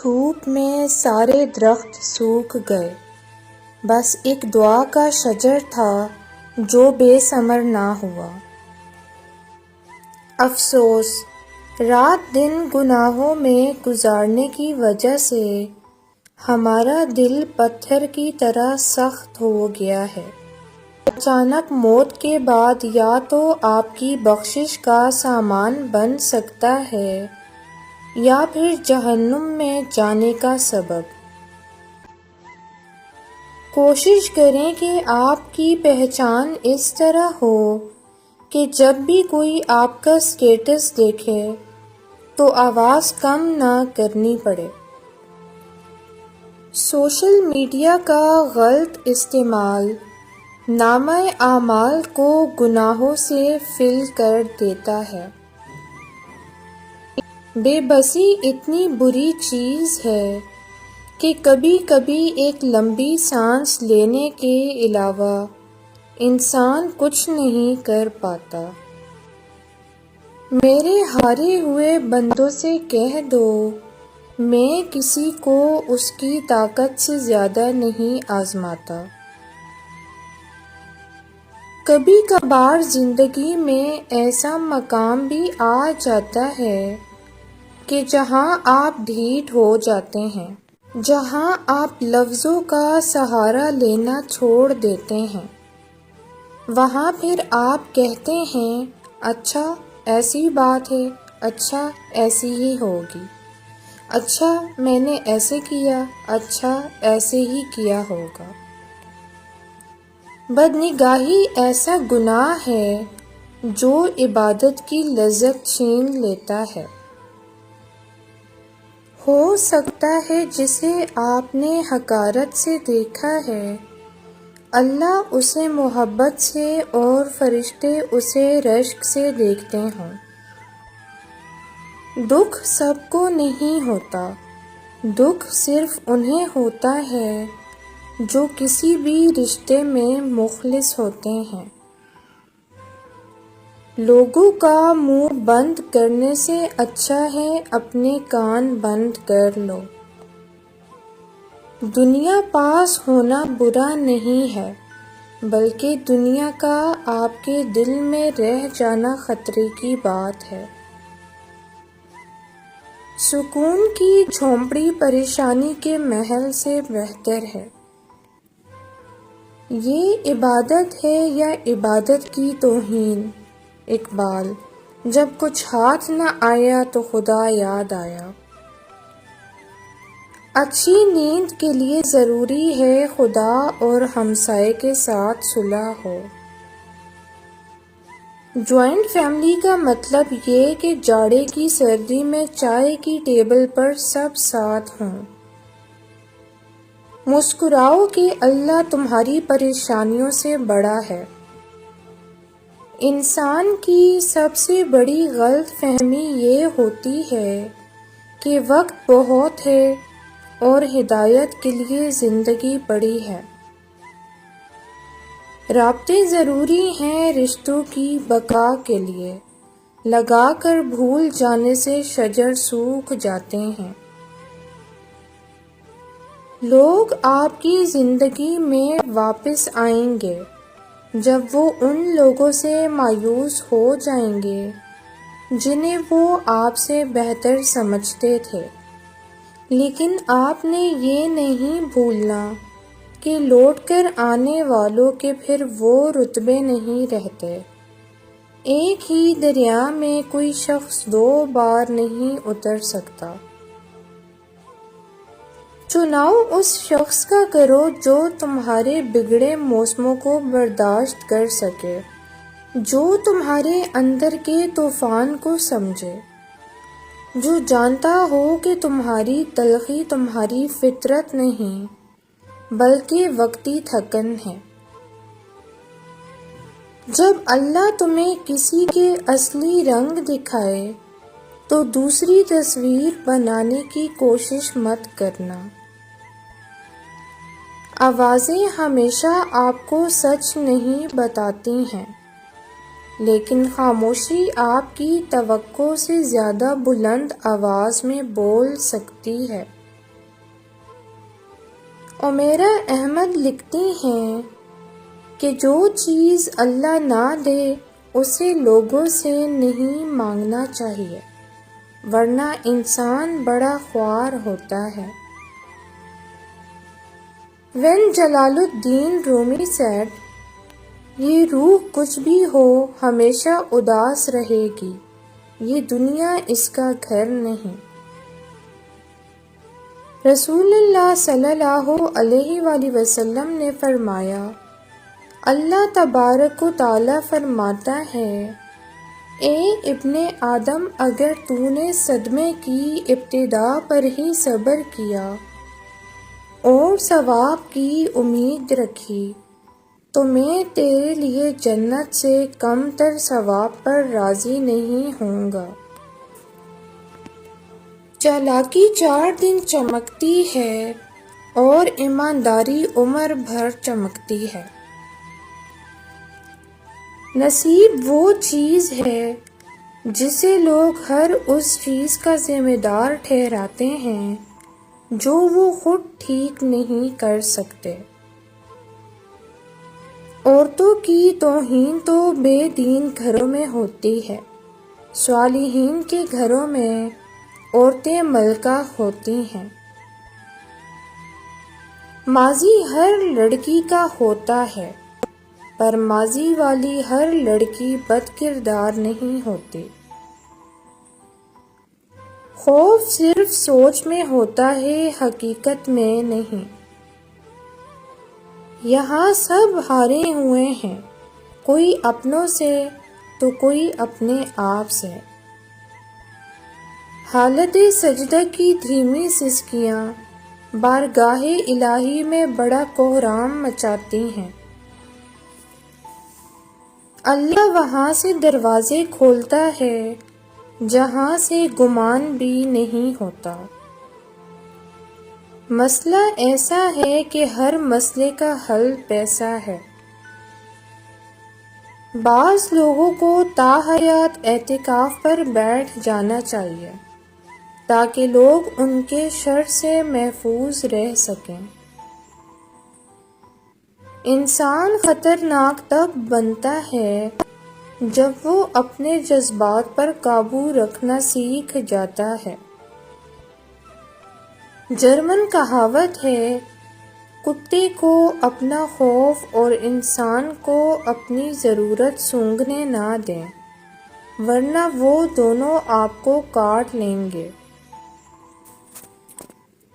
دھوپ میں سارے درخت سوکھ گئے، بس ایک دعا کا شجر تھا جو بے ثمر نہ ہوا۔ افسوس، رات دن گناہوں میں گزارنے کی وجہ سے ہمارا دل پتھر کی طرح سخت ہو گیا ہے۔ اچانک موت کے بعد یا تو آپ کی بخشش کا سامان بن سکتا ہے یا پھر جہنم میں جانے کا سبب۔ کوشش کریں کہ آپ کی پہچان اس طرح ہو کہ جب بھی کوئی آپ کا اسٹیٹس دیکھے تو آواز کم نہ کرنی پڑے۔ سوشل میڈیا کا غلط استعمال نامہ اعمال کو گناہوں سے فل کر دیتا ہے۔ بے بسی اتنی بری چیز ہے کہ کبھی کبھی ایک لمبی سانس لینے کے علاوہ انسان کچھ نہیں کر پاتا۔ میرے ہارے ہوئے بندوں سے کہہ دو، میں کسی کو اس کی طاقت سے زیادہ نہیں آزماتا۔ کبھی کبھار زندگی میں ایسا مقام بھی آ جاتا ہے کہ جہاں آپ ڈھیٹ ہو جاتے ہیں، جہاں آپ لفظوں کا سہارا لینا چھوڑ دیتے ہیں۔ وہاں پھر آپ کہتے ہیں، اچھا ایسی بات ہے، اچھا ایسی ہی ہوگی، اچھا میں نے ایسے کیا، اچھا ایسے ہی کیا ہوگا۔ بدنگاہی ایسا گناہ ہے جو عبادت کی لذت چھین لیتا ہے۔ ہو سکتا ہے جسے آپ نے حقارت سے دیکھا ہے، اللہ اسے محبت سے اور فرشتے اسے رشک سے دیکھتے ہوں۔ دکھ سب کو نہیں ہوتا، دکھ صرف انہیں ہوتا ہے جو کسی بھی رشتے میں مخلص ہوتے ہیں۔ لوگوں کا منہ بند کرنے سے اچھا ہے اپنے کان بند کر لو۔ دنیا پاس ہونا برا نہیں ہے، بلکہ دنیا کا آپ کے دل میں رہ جانا خطرے کی بات ہے۔ سکون کی جھونپڑی پریشانی کے محل سے بہتر ہے۔ یہ عبادت ہے یا عبادت کی توہین؟ اقبال۔ جب کچھ ہاتھ نہ آیا تو خدا یاد آیا۔ اچھی نیند کے لیے ضروری ہے خدا اور ہمسائے کے ساتھ صلح ہو۔ جوائنٹ فیملی کا مطلب یہ کہ جاڑے کی سردی میں چائے کی ٹیبل پر سب ساتھ ہوں۔ مسکراؤ کہ اللہ تمہاری پریشانیوں سے بڑا ہے۔ انسان کی سب سے بڑی غلط فہمی یہ ہوتی ہے کہ وقت بہت ہے اور ہدایت کے لیے زندگی بڑی ہے۔ رابطے ضروری ہیں رشتوں کی بقا کے لیے، لگا کر بھول جانے سے شجر سوکھ جاتے ہیں۔ لوگ آپ کی زندگی میں واپس آئیں گے جب وہ ان لوگوں سے مایوس ہو جائیں گے جنہیں وہ آپ سے بہتر سمجھتے تھے، لیکن آپ نے یہ نہیں بھولنا کہ لوٹ کر آنے والوں کے پھر وہ رتبے نہیں رہتے۔ ایک ہی دریا میں کوئی شخص 2 بار نہیں اتر سکتا۔ چناؤ اس شخص کا کرو جو تمہارے بگڑے موسموں کو برداشت کر سکے، جو تمہارے اندر کے طوفان کو سمجھے، جو جانتا ہو کہ تمہاری تلخی تمہاری فطرت نہیں بلکہ وقتی تھکن ہے۔ جب اللہ تمہیں کسی کے اصلی رنگ دکھائے تو دوسری تصویر بنانے کی کوشش مت کرنا۔ آوازیں ہمیشہ آپ کو سچ نہیں بتاتی ہیں، لیکن خاموشی آپ کی توقع سے زیادہ بلند آواز میں بول سکتی ہے۔ عمیرہ احمد لکھتی ہیں کہ جو چیز اللہ نہ دے اسے لوگوں سے نہیں مانگنا چاہیے، ورنہ انسان بڑا خوار ہوتا ہے۔ When Jalaluddin Rumi said, یہ روح کچھ بھی ہو ہمیشہ اداس رہے گی، یہ دنیا اس کا گھر نہیں۔ رسول اللہ صلی اللہ علیہ وآلہ وسلم نے فرمایا، اللہ تبارک و تعالیٰ فرماتا ہے، اے ابن آدم، اگر تو نے صدمے کی ابتدا پر ہی صبر کیا اور ثواب کی امید رکھی تو میں تیرے لیے جنت سے کم تر ثواب پر راضی نہیں ہوں گا۔ چالاکی 4 دن چمکتی ہے اور ایمانداری عمر بھر چمکتی ہے۔ نصیب وہ چیز ہے جسے لوگ ہر اس چیز کا ذمہ دار ٹھہراتے ہیں جو وہ خود ٹھیک نہیں کر سکتے۔ عورتوں کی توہین تو بے دین گھروں میں ہوتی ہے، صالحین کے گھروں میں عورتیں ملکہ ہوتی ہیں۔ ماضی ہر لڑکی کا ہوتا ہے، پر ماضی والی ہر لڑکی بد کردار نہیں ہوتی۔ خوف صرف سوچ میں ہوتا ہے، حقیقت میں نہیں۔ یہاں سب ہارے ہوئے ہیں، کوئی اپنوں سے تو کوئی اپنے آپ سے۔ حالت سجدہ کی دھیمی سسکیاں بارگاہ الہی میں بڑا کوہرام مچاتی ہیں۔ اللہ وہاں سے دروازے کھولتا ہے جہاں سے گمان بھی نہیں ہوتا۔ مسئلہ ایسا ہے کہ ہر مسئلے کا حل پیسہ ہے۔ بعض لوگوں کو تاحیات اعتکاف پر بیٹھ جانا چاہیے تاکہ لوگ ان کے شر سے محفوظ رہ سکیں۔ انسان خطرناک تب بنتا ہے جب وہ اپنے جذبات پر قابو رکھنا سیکھ جاتا ہے۔ جرمن کہاوت ہے، کتے کو اپنا خوف اور انسان کو اپنی ضرورت سونگھنے نہ دیں، ورنہ وہ دونوں آپ کو کاٹ لیں گے۔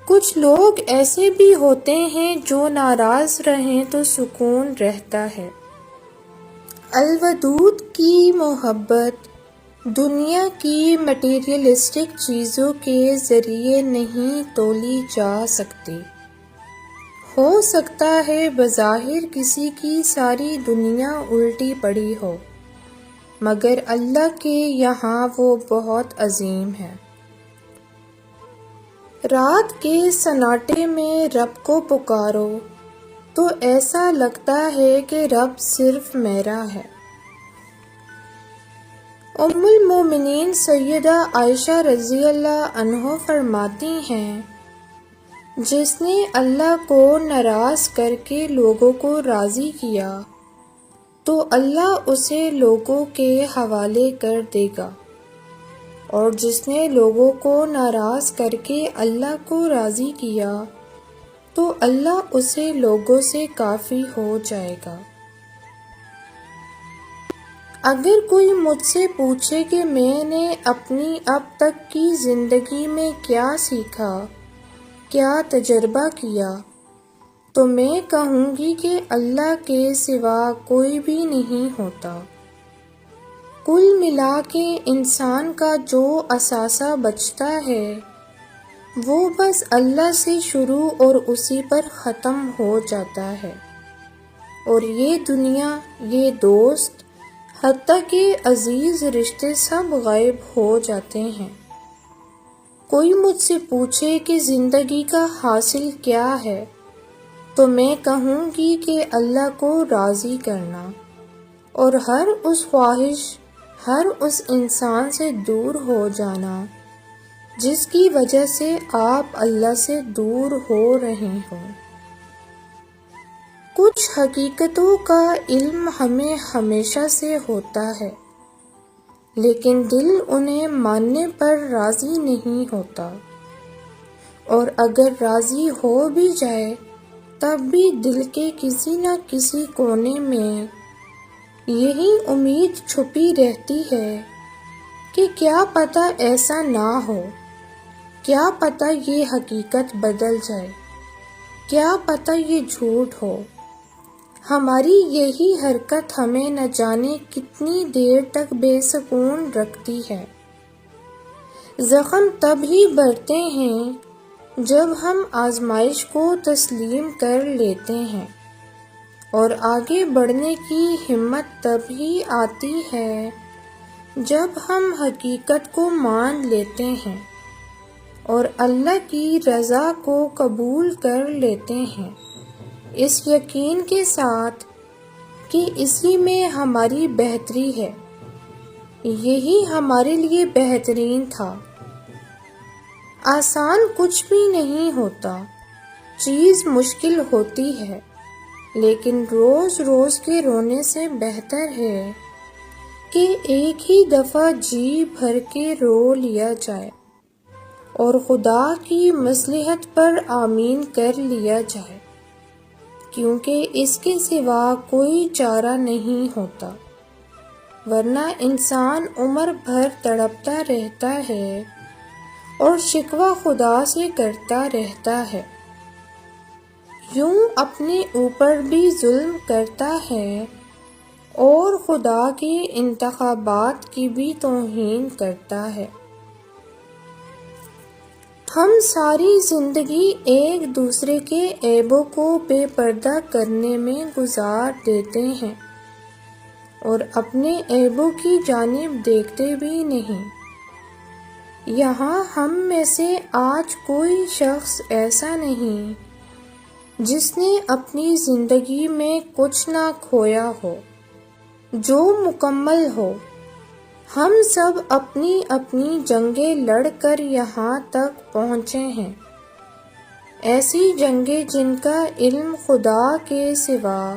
کچھ لوگ ایسے بھی ہوتے ہیں جو ناراض رہیں تو سکون رہتا ہے۔ الودود کی محبت دنیا کی مٹیریلسٹک چیزوں کے ذریعے نہیں تولی جا سکتی۔ ہو سکتا ہے بظاہر کسی کی ساری دنیا الٹی پڑی ہو، مگر اللہ کے یہاں وہ بہت عظیم ہے۔ رات کے سناٹے میں رب کو پکارو تو ایسا لگتا ہے کہ رب صرف میرا ہے۔ ام المومنین سیدہ عائشہ رضی اللہ عنہا فرماتی ہیں، جس نے اللہ کو ناراض کر کے لوگوں کو راضی کیا تو اللہ اسے لوگوں کے حوالے کر دے گا، اور جس نے لوگوں کو ناراض کر کے اللہ کو راضی کیا تو اللہ اسے لوگوں سے کافی ہو جائے گا۔ اگر کوئی مجھ سے پوچھے کہ میں نے اپنی اب تک کی زندگی میں کیا سیکھا، کیا تجربہ کیا، تو میں کہوں گی کہ اللہ کے سوا کوئی بھی نہیں ہوتا۔ کل ملا کے انسان کا جو اثاثہ بچتا ہے وہ بس اللہ سے شروع اور اسی پر ختم ہو جاتا ہے، اور یہ دنیا، یہ دوست، حتیٰ کہ عزیز رشتے سب غائب ہو جاتے ہیں۔ کوئی مجھ سے پوچھے کہ زندگی کا حاصل کیا ہے تو میں کہوں گی کہ اللہ کو راضی کرنا اور ہر اس خواہش، ہر اس انسان سے دور ہو جانا جس کی وجہ سے آپ اللہ سے دور ہو رہے ہوں۔ کچھ حقیقتوں کا علم ہمیں ہمیشہ سے ہوتا ہے، لیکن دل انہیں ماننے پر راضی نہیں ہوتا، اور اگر راضی ہو بھی جائے تب بھی دل کے کسی نہ کسی کونے میں یہی امید چھپی رہتی ہے کہ کیا پتہ ایسا نہ ہو، کیا پتہ یہ حقیقت بدل جائے، کیا پتہ یہ جھوٹ ہو۔ ہماری یہی حرکت ہمیں نہ جانے کتنی دیر تک بے سکون رکھتی ہے۔ زخم تب ہی بھرتے ہیں جب ہم آزمائش کو تسلیم کر لیتے ہیں، اور آگے بڑھنے کی ہمت تب ہی آتی ہے جب ہم حقیقت کو مان لیتے ہیں اور اللہ کی رضا کو قبول کر لیتے ہیں، اس یقین کے ساتھ کہ اسی میں ہماری بہتری ہے، یہی ہمارے لیے بہترین تھا۔ آسان کچھ بھی نہیں ہوتا، چیز مشکل ہوتی ہے، لیکن روز روز کے رونے سے بہتر ہے کہ ایک ہی دفعہ جی بھر کے رو لیا جائے اور خدا کی مصلحت پر آمین کر لیا جائے، کیونکہ اس کے سوا کوئی چارہ نہیں ہوتا، ورنہ انسان عمر بھر تڑپتا رہتا ہے اور شکوہ خدا سے کرتا رہتا ہے، یوں اپنے اوپر بھی ظلم کرتا ہے اور خدا کے انتخابات کی بھی توہین کرتا ہے۔ ہم ساری زندگی ایک دوسرے کے عیبوں کو بے پردہ کرنے میں گزار دیتے ہیں اور اپنے عیبوں کی جانب دیکھتے بھی نہیں۔ یہاں ہم میں سے آج کوئی شخص ایسا نہیں جس نے اپنی زندگی میں کچھ نہ کھویا ہو، جو مکمل ہو۔ ہم سب اپنی اپنی جنگیں لڑ کر یہاں تک پہنچے ہیں، ایسی جنگیں جن کا علم خدا کے سوا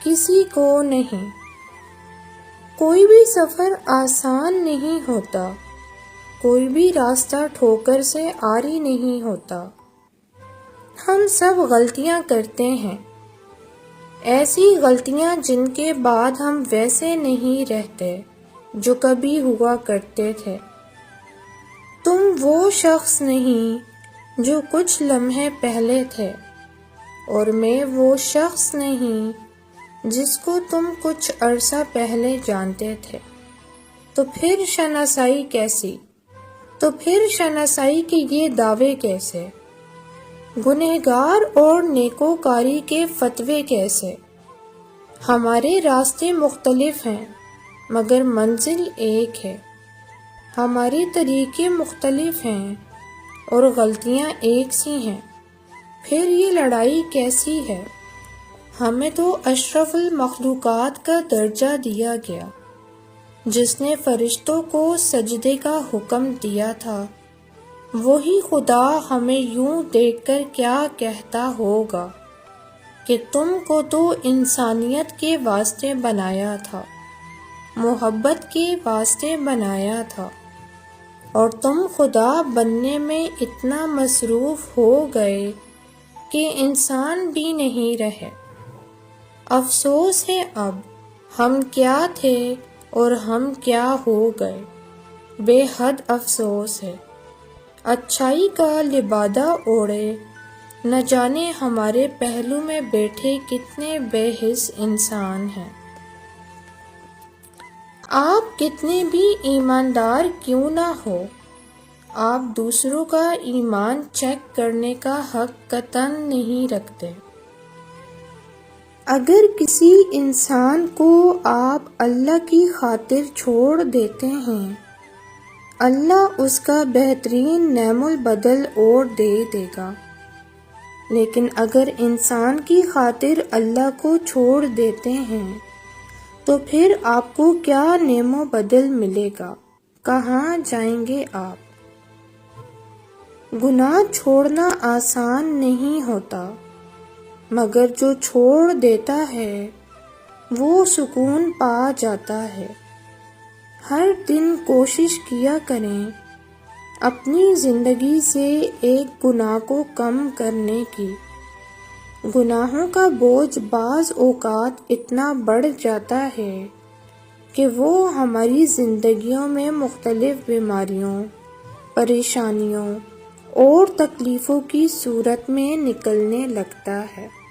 کسی کو نہیں۔ کوئی بھی سفر آسان نہیں ہوتا، کوئی بھی راستہ ٹھوکر سے عاری نہیں ہوتا۔ ہم سب غلطیاں کرتے ہیں، ایسی غلطیاں جن کے بعد ہم ویسے نہیں رہتے جو کبھی ہوا کرتے تھے۔ تم وہ شخص نہیں جو کچھ لمحے پہلے تھے، اور میں وہ شخص نہیں جس کو تم کچھ عرصہ پہلے جانتے تھے۔ تو پھر شناسائی کیسی؟ تو پھر شناسائی کے یہ دعوے کیسے؟ گنہگار اور نیکوکاری کے فتوے کیسے؟ ہمارے راستے مختلف ہیں مگر منزل ایک ہے، ہمارے طریقے مختلف ہیں اور غلطیاں ایک سی ہیں، پھر یہ لڑائی کیسی ہے؟ ہمیں تو اشرف المخلوقات کا درجہ دیا گیا، جس نے فرشتوں کو سجدے کا حکم دیا تھا، وہی خدا ہمیں یوں دیکھ کر کیا کہتا ہوگا کہ تم کو تو انسانیت کے واسطے بنایا تھا، محبت کے واسطے بنایا تھا، اور تم خدا بننے میں اتنا مصروف ہو گئے کہ انسان بھی نہیں رہے۔ افسوس ہے اب ہم کیا تھے اور ہم کیا ہو گئے، بے حد افسوس ہے۔ اچھائی کا لبادہ اوڑھے نہ جانے ہمارے پہلو میں بیٹھے کتنے بے حس انسان ہیں۔ آپ کتنے بھی ایماندار کیوں نہ ہو، آپ دوسروں کا ایمان چیک کرنے کا حق قطعاً نہیں رکھتے۔ اگر کسی انسان کو آپ اللہ کی خاطر چھوڑ دیتے ہیں، اللہ اس کا بہترین نعم البدل اور دے دے گا، لیکن اگر انسان کی خاطر اللہ کو چھوڑ دیتے ہیں تو پھر آپ کو کیا نعم و بدل ملے گا، کہاں جائیں گے آپ؟ گناہ چھوڑنا آسان نہیں ہوتا مگر جو چھوڑ دیتا ہے وہ سکون پا جاتا ہے۔ ہر دن کوشش کیا کریں اپنی زندگی سے ایک گناہ کو کم کرنے کی۔ گناہوں کا بوجھ بعض اوقات اتنا بڑھ جاتا ہے کہ وہ ہماری زندگیوں میں مختلف بیماریوں، پریشانیوں اور تکلیفوں کی صورت میں نکلنے لگتا ہے۔